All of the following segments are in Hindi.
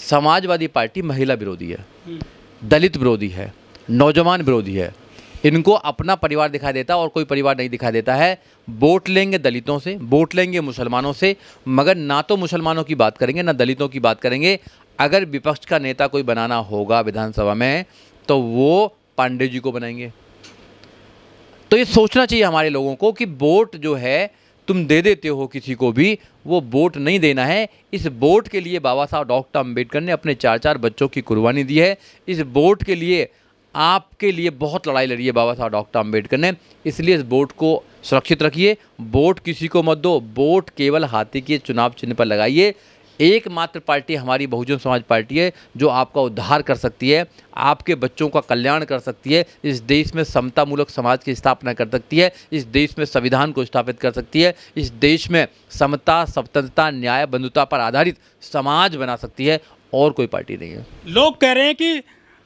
समाजवादी पार्टी महिला विरोधी है, दलित विरोधी है, नौजवान विरोधी है। इनको अपना परिवार दिखाई देता है और कोई परिवार नहीं दिखाई देता है। वोट लेंगे दलितों से, वोट लेंगे मुसलमानों से, मगर ना तो मुसलमानों की बात करेंगे ना दलितों की बात करेंगे। अगर विपक्ष का नेता कोई बनाना होगा विधानसभा में तो वो पांडे जी को बनाएंगे। तो ये सोचना चाहिए हमारे लोगों को कि वोट जो है तुम दे देते हो किसी को भी, वो वोट नहीं देना है। इस वोट के लिए बाबा साहब डॉक्टर अम्बेडकर ने अपने 4-4 बच्चों की कुर्बानी दी है। इस वोट के लिए आपके लिए बहुत लड़ाई लड़ी है बाबा साहब डॉक्टर अम्बेडकर ने। इसलिए इस वोट को सुरक्षित रखिए, वोट किसी को मत दो, वोट केवल हाथी के चुनाव चिन्ह पर लगाइए। एकमात्र पार्टी हमारी बहुजन समाज पार्टी है जो आपका उद्धार कर सकती है, आपके बच्चों का कल्याण कर सकती है, इस देश में समतामूलक समाज की स्थापना कर सकती है, इस देश में संविधान को स्थापित कर सकती है, इस देश में समता, स्वतंत्रता, न्याय, बंधुता पर आधारित समाज बना सकती है। और कोई पार्टी नहीं है। लोग कह रहे हैं कि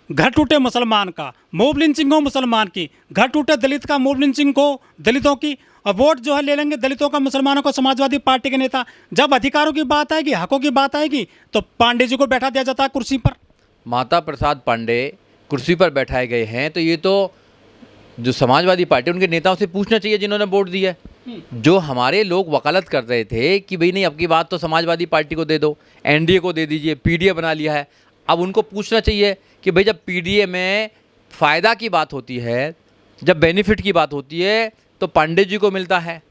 घर टूटे मुसलमान का, मॉब लिंचिंग हो मुसलमान की, घर टूटे दलित का, मॉब लिंचिंग हो दलितों की, और वोट जो है ले लेंगे दलितों का, मुसलमानों का, समाजवादी पार्टी के नेता। जब अधिकारों की बात आएगी, हकों की बात आएगी, तो पांडे जी को बैठा दिया जाता है कुर्सी पर। माता प्रसाद पांडे कुर्सी पर बैठाए गए हैं तो ये तो जो समाजवादी पार्टी उनके नेताओं से पूछना चाहिए जिन्होंने वोट दिया है। जो हमारे लोग वकालत कर रहे थे कि भाई नहीं अब की बात तो समाजवादी पार्टी को दे दो, एनडीए को दे दीजिए, पीडीए बना लिया है। अब उनको पूछना चाहिए कि भाई जब पीडीए में फ़ायदा की बात होती है, जब बेनिफिट की बात होती है तो पांडे जी को मिलता है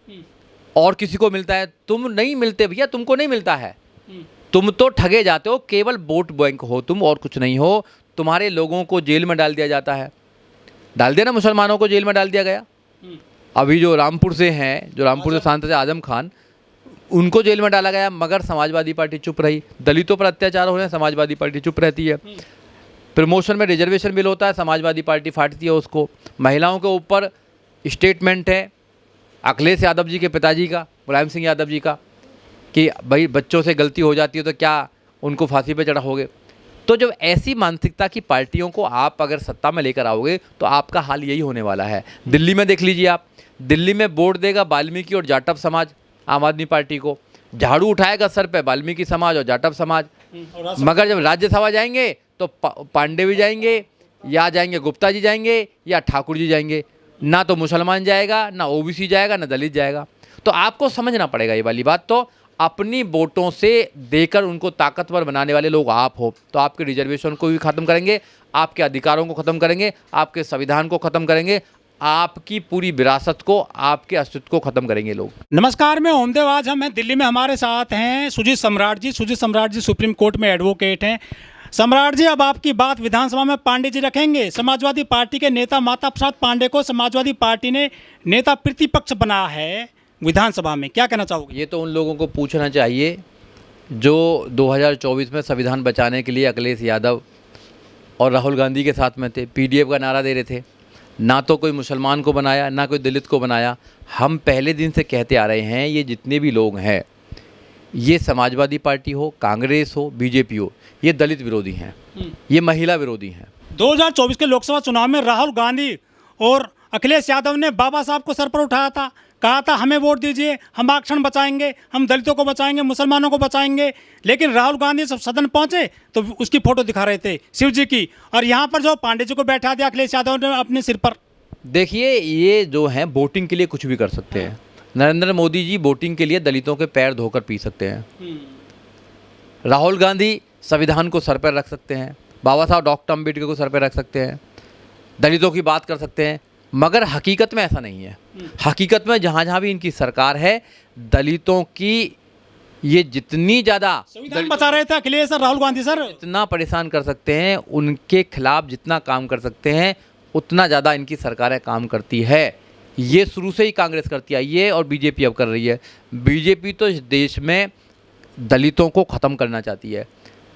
और किसी को मिलता है, तुम नहीं मिलते भैया, तुमको नहीं मिलता है। तुम तो ठगे जाते हो, केवल वोट बैंक हो तुम और कुछ नहीं हो। तुम्हारे लोगों को जेल में डाल दिया जाता है, डाल दिया ना, मुसलमानों को जेल में डाल दिया गया। अभी जो रामपुर से हैं, जो रामपुर से सांसद आजम खान, उनको जेल में डाला गया, मगर समाजवादी पार्टी चुप रही। दलितों पर अत्याचार हो रहे हैं, समाजवादी पार्टी चुप रहती है। प्रमोशन में रिजर्वेशन बिल होता है, समाजवादी पार्टी फाड़ती है उसको। महिलाओं के ऊपर स्टेटमेंट है अखिलेश यादव जी के पिताजी का, मुलायम सिंह यादव जी का, कि भाई बच्चों से गलती हो जाती है तो क्या उनको फांसी पे चढ़ाओगे। तो जब ऐसी मानसिकता की पार्टियों को आप अगर सत्ता में लेकर आओगे तो आपका हाल यही होने वाला है। दिल्ली में देख लीजिए आप, दिल्ली में वोट देगा वाल्मीकि और जाटव समाज आम आदमी पार्टी को, झाड़ू उठाएगा सर पे वाल्मीकि समाज और जाटव समाज। मगर जब राज्यसभा जाएंगे तो पांडे भी जाएंगे, या जाएंगे गुप्ता जी जाएंगे, या ठाकुर जी जाएंगे। ना तो मुसलमान जाएगा, ना ओबीसी जाएगा, ना दलित जाएगा। तो आपको समझना पड़ेगा ये वाली बात। तो अपनी वोटों से देकर उनको ताकतवर बनाने वाले लोग आप हो, तो आपके रिजर्वेशन को भी ख़त्म करेंगे, आपके अधिकारों को ख़त्म करेंगे, आपके संविधान को ख़त्म करेंगे, आपकी पूरी विरासत को, आपके अस्तित्व को ख़त्म करेंगे लोग। नमस्कार, मैं ओमदेव। आज हम हैं दिल्ली में, हमारे साथ हैं सुजीत सम्राट जी। सुजीत सम्राट जी सुप्रीम कोर्ट में एडवोकेट हैं। सम्राट जी, अब आपकी बात विधानसभा में पांडे जी रखेंगे। समाजवादी पार्टी के नेता माता प्रसाद पांडे को समाजवादी पार्टी ने नेता प्रतिपक्ष बनाया है विधानसभा में, क्या कहना चाहोगे? ये तो उन लोगों को पूछना चाहिए जो 2024 में संविधान बचाने के लिए अखिलेश यादव और राहुल गांधी के साथ में थे, पीडीएफ का नारा दे रहे थे। ना तो कोई मुसलमान को बनाया, ना कोई दलित को बनाया। हम पहले दिन से कहते आ रहे हैं, ये जितने भी लोग हैं, ये समाजवादी पार्टी हो, कांग्रेस हो, बीजेपी हो, ये दलित विरोधी हैं, ये महिला विरोधी हैं। 2024 के लोकसभा चुनाव में राहुल गांधी और अखिलेश यादव ने बाबा साहब को सर पर उठाया था, कहा था हमें वोट दीजिए, हम आरक्षण बचाएंगे, हम दलितों को बचाएंगे, मुसलमानों को बचाएंगे। लेकिन राहुल गांधी जब सदन पहुंचे तो उसकी फोटो दिखा रहे थे शिव जी की, और यहाँ पर जो पांडे जी को बैठा दिया अखिलेश यादव ने अपने सिर पर। देखिए, ये जो हैं वोटिंग के लिए कुछ भी कर सकते हैं। नरेंद्र मोदी जी वोटिंग के लिए दलितों के पैर धोकर पी सकते हैं। राहुल गांधी संविधान को सर पर रख सकते हैं, बाबा साहब डॉक्टर अम्बेडकर को सर पर रख सकते हैं, दलितों की बात कर सकते हैं, मगर हकीकत में ऐसा नहीं है। हकीकत में जहाँ जहाँ भी इनकी सरकार है, दलितों की ये जितनी ज़्यादा संविधान बचा रहे थे अखिलेश और राहुल गांधी सर, जितना परेशान कर सकते हैं, उनके खिलाफ जितना काम कर सकते हैं, उतना ज़्यादा इनकी सरकारें काम करती है। ये शुरू से ही कांग्रेस करती आई है और बीजेपी अब कर रही है। बीजेपी तो इस देश में दलितों को ख़त्म करना चाहती है।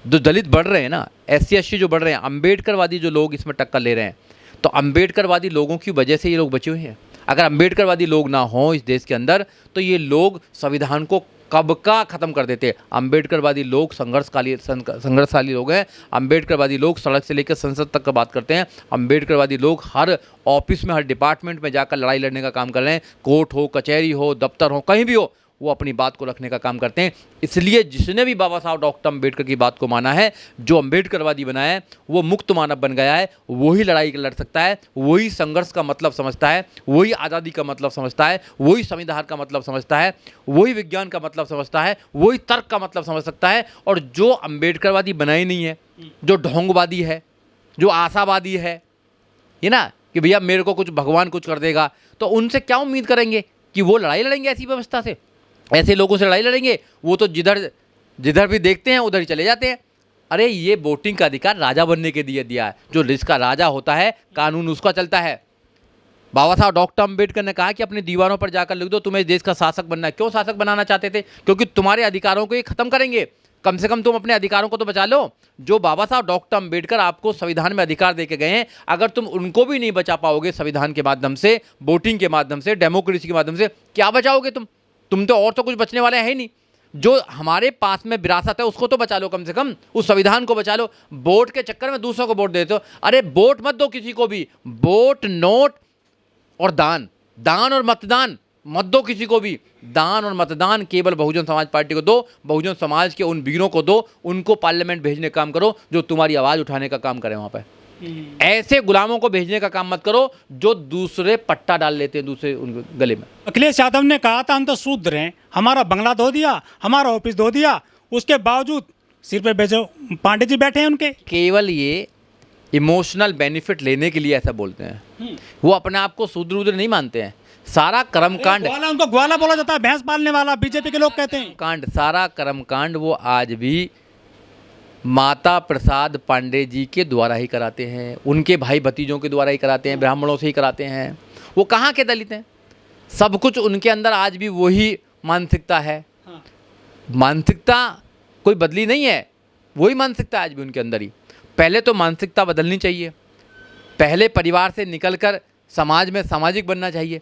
जो दलित बढ़ रहे हैं ना, SC SC जो बढ़ रहे हैं, अम्बेडकरवादी जो लोग इसमें टक्कर ले रहे हैं, तो अम्बेडकरवादी लोगों की वजह से ये लोग बचे हुए हैं। अगर अम्बेडकरवादी लोग ना हों इस देश के अंदर तो ये लोग संविधान को कब का ख़त्म कर देते। अम्बेडकरवादी लोग संघर्षशाली लोग हैं। अम्बेडकरवादी लोग सड़क से लेकर संसद तक का बात करते हैं। अम्बेडकरवादी लोग हर ऑफिस में, हर डिपार्टमेंट में जाकर लड़ाई लड़ने का काम कर रहे हैं। कोर्ट हो, कचहरी हो, दफ्तर हो, कहीं भी हो, वो अपनी बात को रखने का काम करते हैं। इसलिए जिसने भी बाबा साहब डॉक्टर अम्बेडकर की बात को माना है, जो अम्बेडकरवादी बना है, वो मुक्त मानव बन गया है, वही लड़ाई लड़ सकता है, वही संघर्ष का मतलब समझता है, वही आज़ादी का मतलब समझता है, वही संविधान का मतलब समझता है, वही विज्ञान का मतलब समझता है, वही तर्क का मतलब समझ सकता है। और जो अम्बेडकरवादी बना ही नहीं है, जो ढोंगवादी है, जो आशावादी है, ये ना कि भैया मेरे को कुछ भगवान कुछ कर देगा, तो उनसे क्या उम्मीद करेंगे कि वो लड़ाई लड़ेंगे ऐसी व्यवस्था से? ऐसे लोगों से लड़ाई लड़ेंगे? वो तो जिधर भी देखते हैं उधर ही चले जाते हैं। अरे ये वोटिंग का अधिकार राजा बनने के लिए दिया है, जो जिसका राजा होता है कानून उसका चलता है। बाबा साहब डॉक्टर अम्बेडकर ने कहा कि अपनी दीवारों पर जाकर लिख दो तुम्हें इस देश का शासक बनना है। क्यों शासक बनाना चाहते थे? क्योंकि तुम्हारे अधिकारों को ये खत्म करेंगे। कम से कम तुम अपने अधिकारों को तो बचा लो। जो बाबा साहब डॉक्टर अम्बेडकर आपको संविधान में अधिकार देके गए हैं, अगर तुम उनको भी नहीं बचा पाओगे संविधान के माध्यम से, वोटिंग के माध्यम से, डेमोक्रेसी के माध्यम से, क्या बचाओगे तुम तो और तो कुछ बचने वाले हैं ही नहीं। जो हमारे पास में विरासत है उसको तो बचा लो, कम से कम उस संविधान को बचा लो। वोट के चक्कर में दूसरों को वोट देते हो। अरे वोट मत दो किसी को भी, वोट, नोट और दान और मतदान मत दो किसी को भी। दान और मतदान केवल बहुजन समाज पार्टी को दो, बहुजन समाज के उन वीरों को दो, उनको पार्लियामेंट भेजने का काम करो जो तुम्हारी आवाज़ उठाने का काम करें वहाँ पे। ऐसे गुलामों को भेजने का काम मत करो जो दूसरे पट्टा डाल लेते हैं दूसरे उनके गले में। अखिलेश यादव ने कहा था हम तो शूद्र हैं, हमारा बंगला धो दिया, हमारा ऑफिस धो दिया, उसके बावजूद सिर पे बेचो पांडे जी बैठे हैं उनके। केवल ये इमोशनल बेनिफिट लेने के लिए ऐसा बोलते हैं। वो अपने आप को शूद्र उद्र नहीं मानते हैं। सारा कर्मकांड, उनको ग्वाला बोला जाता है, भैंस पालने वाला बीजेपी के लोग कहते हैं। कांड, सारा कर्मकांड वो आज भी माता प्रसाद पांडे जी के द्वारा ही कराते हैं, उनके भाई भतीजों के द्वारा ही कराते हैं, ब्राह्मणों से ही कराते हैं। वो कहाँ के दलित हैं? सब कुछ उनके अंदर आज भी वही मानसिकता है। मानसिकता कोई बदली नहीं है, वही मानसिकता आज भी उनके अंदर ही। पहले तो मानसिकता बदलनी चाहिए, पहले परिवार से निकलकर समाज में सामाजिक बनना चाहिए।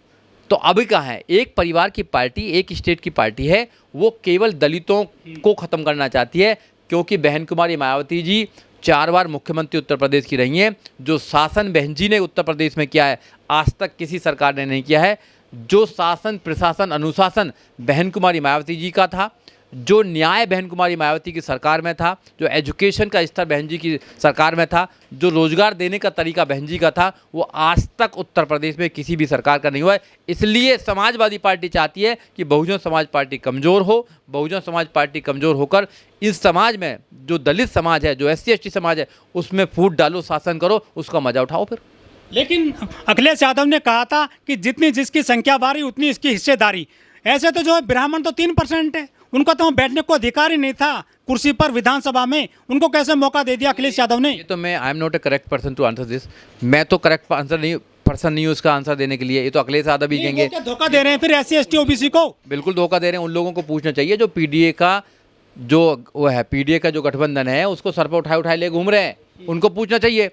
तो अभी कहाँ है? एक परिवार की पार्टी, एक स्टेट की पार्टी है, वो केवल दलितों को ख़त्म करना चाहती है। क्योंकि बहन कुमारी मायावती जी 4 बार मुख्यमंत्री उत्तर प्रदेश की रही हैं। जो शासन बहन जी ने उत्तर प्रदेश में किया है, आज तक किसी सरकार ने नहीं किया है। जो शासन, प्रशासन, अनुशासन बहन कुमारी मायावती जी का था, जो न्याय बहन कुमारी मायावती की सरकार में था, जो एजुकेशन का स्तर बहन जी की सरकार में था, जो रोजगार देने का तरीका बहन जी का था, वो आज तक उत्तर प्रदेश में किसी भी सरकार का नहीं हुआ है। इसलिए समाजवादी पार्टी चाहती है कि बहुजन समाज पार्टी कमज़ोर हो। बहुजन समाज पार्टी कमज़ोर होकर इस समाज में जो दलित समाज है, जो SC ST समाज है, उसमें फूट डालो, शासन करो, उसका मजा उठाओ फिर। लेकिन अखिलेश यादव ने कहा था कि जितनी जिसकी संख्या बारी उतनी इसकी हिस्सेदारी। ऐसे तो जो है ब्राह्मण तो 3% है, उनको तो बैठने को अधिकार ही नहीं था कुर्सी पर विधानसभा में, उनको कैसे मौका दे दिया अखिलेश यादव ने? ये तो मैं, I am not a correct person to answer this. मैं तो करेक्ट आंसर नहीं, पर्सन नहीं हूँ उसका आंसर देने के लिए। ये तो अखिलेश यादव भी कहेंगे। धोखा दे रहे हैं फिर SC ST OBC को? बिल्कुल धोखा दे रहे हैं। उन लोगों को पूछना चाहिए जो PDA का जो वो है, PDA का जो गठबंधन है, उसको सर पर उठाए ले घूम रहे हैं, उनको पूछना चाहिए।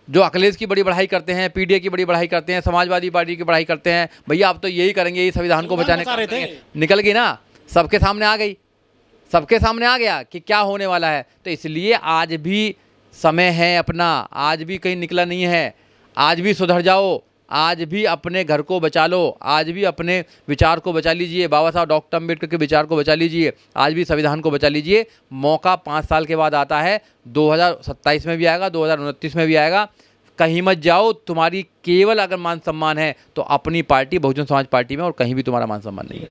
जो अखिलेश की बड़ी बढ़ाई करते हैं, PDA की बड़ी बढ़ाई करते हैं, समाजवादी पार्टी की बढ़ाई करते हैं, भैया आप तो यही करेंगे, ये संविधान को बचाने का निकल गई ना, सबके सामने आ गई, सबके सामने आ गया कि क्या होने वाला है। तो इसलिए आज भी समय है अपना, आज भी कहीं निकला नहीं है, आज भी सुधर जाओ, आज भी अपने घर को बचा लो, आज भी अपने विचार को बचा लीजिए, बाबा साहब डॉक्टर अम्बेडकर के विचार को बचा लीजिए, आज भी संविधान को बचा लीजिए। मौका 5 साल के बाद आता है, 2027 में भी आएगा, 2029 में भी आएगा। कहीं मत जाओ, तुम्हारी केवल अगर मान सम्मान है तो अपनी पार्टी बहुजन समाज पार्टी में, और कहीं भी तुम्हारा मान सम्मान नहीं है।